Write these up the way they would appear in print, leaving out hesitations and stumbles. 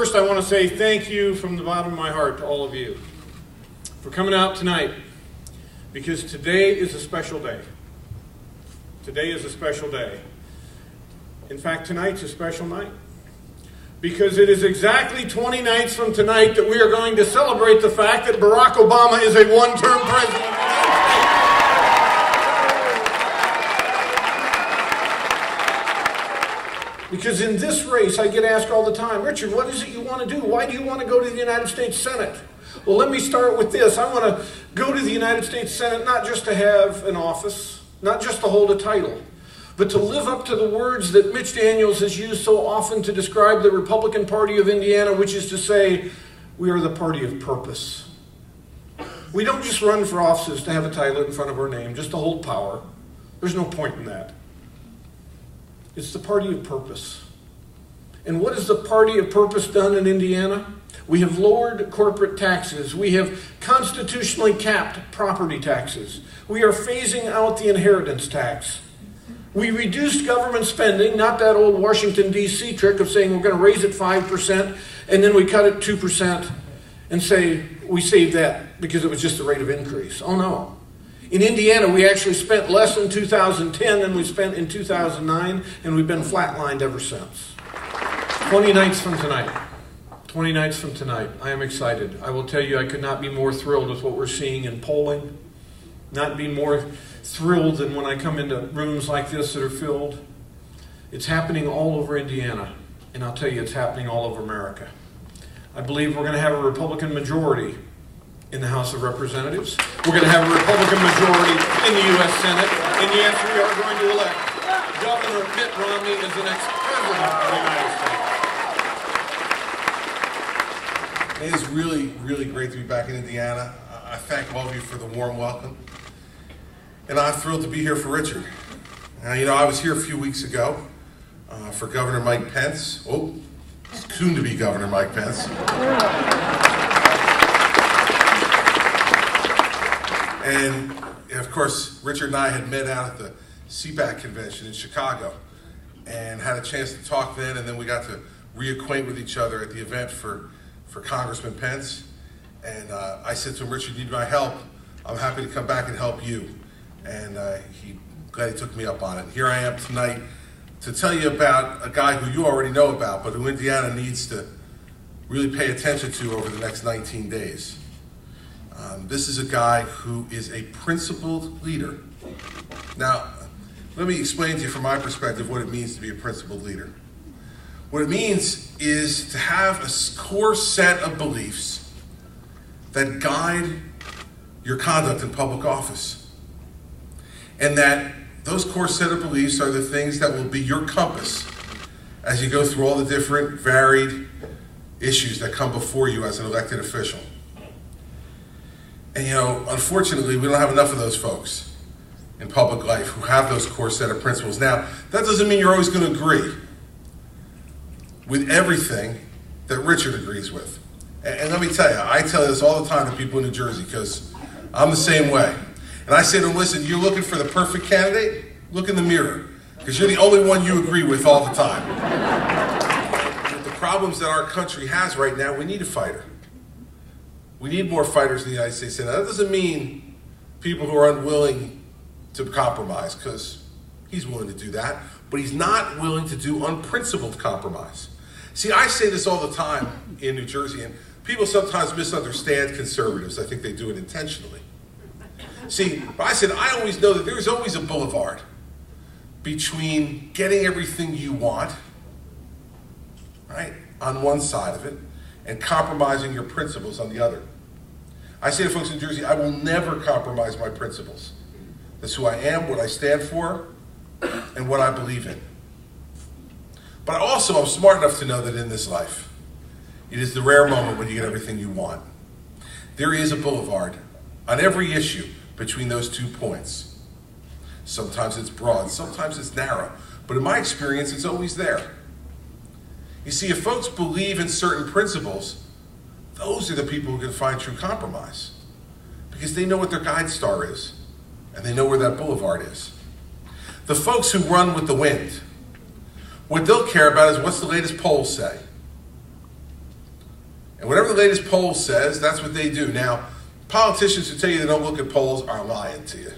First, I want to say thank you from the bottom of my heart to all of you for coming out tonight, because today is a special day. Today is a special day. In fact, tonight's a special night, because it is exactly 20 nights from tonight that we are going to celebrate the fact that Barack Obama is a one-term president. Because in this race, I get asked all the time, Richard, what is it you want to do? Why do you want to go to the United States Senate? Well, let me start with this. I want to go to the United States Senate not just to have an office, not just to hold a title, but to live up to the words that Mitch Daniels has used so often to describe the Republican Party of Indiana, which is to say, we are the party of purpose. We don't just run for offices to have a title in front of our name, just to hold power. There's no point in that. It's the party of purpose. And what has the party of purpose done in Indiana? We have lowered corporate taxes. We have constitutionally capped property taxes. We are phasing out the inheritance tax. We reduced government spending, not that old Washington, D.C. trick of saying we're going to raise it 5% and then we cut it 2% and say we saved that because it was just the rate of increase. Oh no. In Indiana, we actually spent less in 2010 than we spent in 2009, and we've been flatlined ever since. 20 nights from tonight. 20 nights from tonight. I am excited. I will tell you, I could not be more thrilled with what we're seeing in polling. Not be more thrilled than when I come into rooms like this that are filled. It's happening all over Indiana, and I'll tell you, it's happening all over America. I believe we're going to have a Republican majority in the House of Representatives. We're going to have a Republican majority in the U.S. Senate. And yes, we are going to elect Governor Mitt Romney as the next president of the United States. It is really, really great to be back in Indiana. I thank all of you for the warm welcome. And I'm thrilled to be here for Richard. I was here a few weeks ago for Governor Mike Pence. Oh, soon to be Governor Mike Pence. And of course, Richard and I had met out at the CPAC convention in Chicago and had a chance to talk then, and then we got to reacquaint with each other at the event for Congressman Pence. And I said to him, Richard, you need my help. I'm happy to come back and help you. And glad he took me up on it. Here I am tonight to tell you about a guy who you already know about, but who Indiana needs to really pay attention to over the next 19 days. This is a guy who is a principled leader. Now, let me explain to you from my perspective what it means to be a principled leader. What it means is to have a core set of beliefs that guide your conduct in public office. And that those core set of beliefs are the things that will be your compass as you go through all the different varied issues that come before you as an elected official. And unfortunately, we don't have enough of those folks in public life who have those core set of principles. Now, that doesn't mean you're always going to agree with everything that Richard agrees with. And let me tell you, I tell this all the time to people in New Jersey because I'm the same way. And I say to them, listen, you're looking for the perfect candidate? Look in the mirror, because you're the only one you agree with all the time. With the problems that our country has right now, we need a fighter. We need more fighters in the United States Senate. That doesn't mean people who are unwilling to compromise, because he's willing to do that, but he's not willing to do unprincipled compromise. See, I say this all the time in New Jersey, and people sometimes misunderstand conservatives. I think they do it intentionally. See, but I said, I always know that there's always a boulevard between getting everything you want, right, on one side of it, and compromising your principles on the other. I say to folks in Jersey, I will never compromise my principles. That's who I am, what I stand for, and what I believe in. But also, I'm smart enough to know that in this life, it is the rare moment when you get everything you want. There is a boulevard on every issue between those 2 points. Sometimes it's broad, sometimes it's narrow, but in my experience, it's always there. You see, if folks believe in certain principles, those are the people who can find true compromise, because they know what their guide star is, and they know where that boulevard is. The folks who run with the wind, what they'll care about is what's the latest polls say. And whatever the latest poll says, that's what they do. Now, politicians who tell you they don't look at polls are lying to you.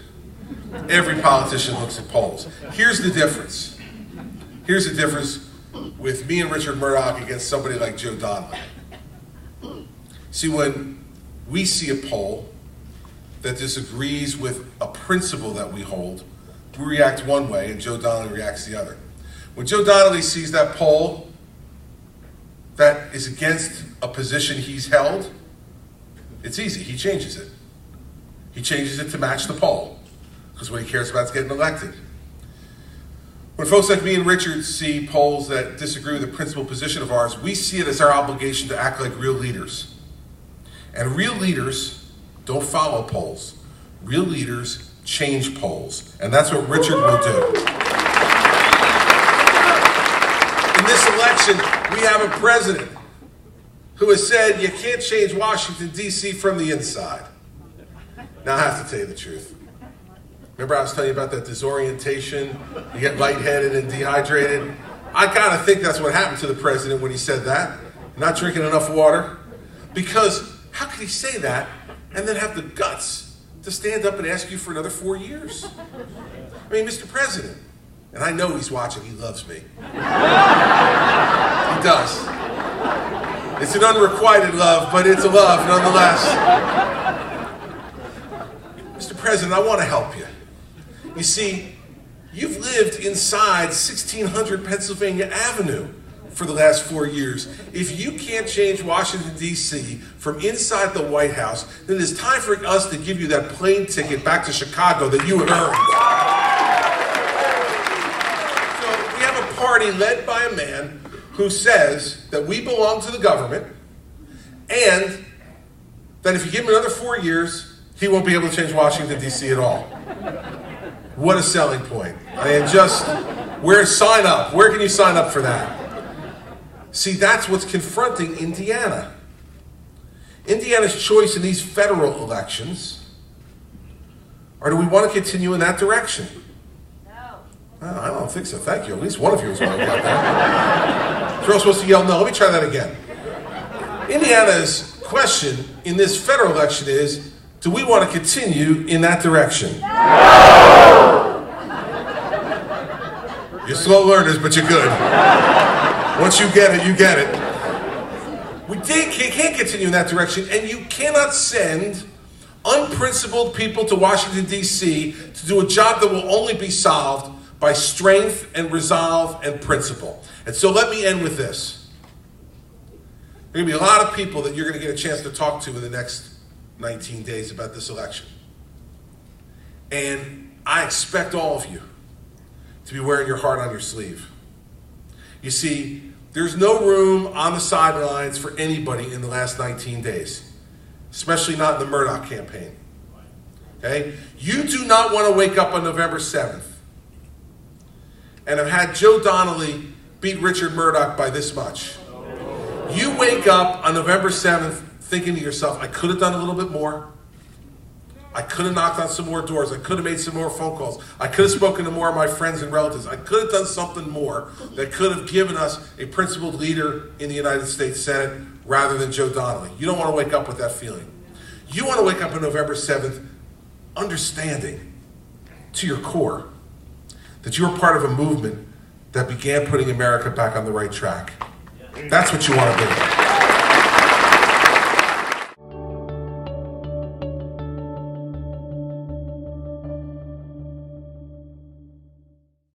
Every politician looks at polls. Here's the difference. Here's the difference with me and Richard Mourdock against somebody like Joe Donnelly. See, when we see a poll that disagrees with a principle that we hold, we react one way and Joe Donnelly reacts the other. When Joe Donnelly sees that poll that is against a position he's held, it's easy. He changes it. He changes it to match the poll, because what he cares about is getting elected. When folks like me and Richard see polls that disagree with the principal position of ours, we see it as our obligation to act like real leaders. And real leaders don't follow polls. Real leaders change polls. And that's what Richard will do. In this election, we have a president who has said you can't change Washington, D.C. from the inside. Now, I have to tell you the truth. Remember I was telling you about that disorientation? You get lightheaded and dehydrated? I gotta think that's what happened to the president when he said that. Not drinking enough water. Because how could he say that and then have the guts to stand up and ask you for another 4 years? I mean, Mr. President, and I know he's watching, he loves me. He does. It's an unrequited love, but it's a love nonetheless. Mr. President, I want to help you. You see, you've lived inside 1600 Pennsylvania Avenue for the last 4 years. If you can't change Washington, D.C. from inside the White House, then it's time for us to give you that plane ticket back to Chicago that you have earned. So we have a party led by a man who says that we belong to the government and that if you give him another 4 years, he won't be able to change Washington, D.C. at all. What a selling point. I mean, sign up? Where can you sign up for that? See, that's what's confronting Indiana. Indiana's choice in these federal elections, or do we want to continue in that direction? No. Well, I don't think so. Thank you. At least one of you is going to get that. You're all supposed to yell no. Let me try that again. Indiana's question in this federal election is, do we want to continue in that direction? No! You're slow learners, but you're good. Once you get it, you get it. We can't continue in that direction, and you cannot send unprincipled people to Washington, D.C. to do a job that will only be solved by strength and resolve and principle. And so let me end with this. There are going to be a lot of people that you're going to get a chance to talk to in the next 19 days about this election. And I expect all of you to be wearing your heart on your sleeve. You see, there's no room on the sidelines for anybody in the last 19 days, especially not in the Mourdock campaign. Okay? You do not want to wake up on November 7th and have had Joe Donnelly beat Richard Mourdock by this much. You wake up on November 7th thinking to yourself, I could have done a little bit more. I could have knocked on some more doors. I could have made some more phone calls. I could have spoken to more of my friends and relatives. I could have done something more that could have given us a principled leader in the United States Senate rather than Joe Donnelly. You don't want to wake up with that feeling. You want to wake up on November 7th understanding to your core that you're part of a movement that began putting America back on the right track. That's what you want to do.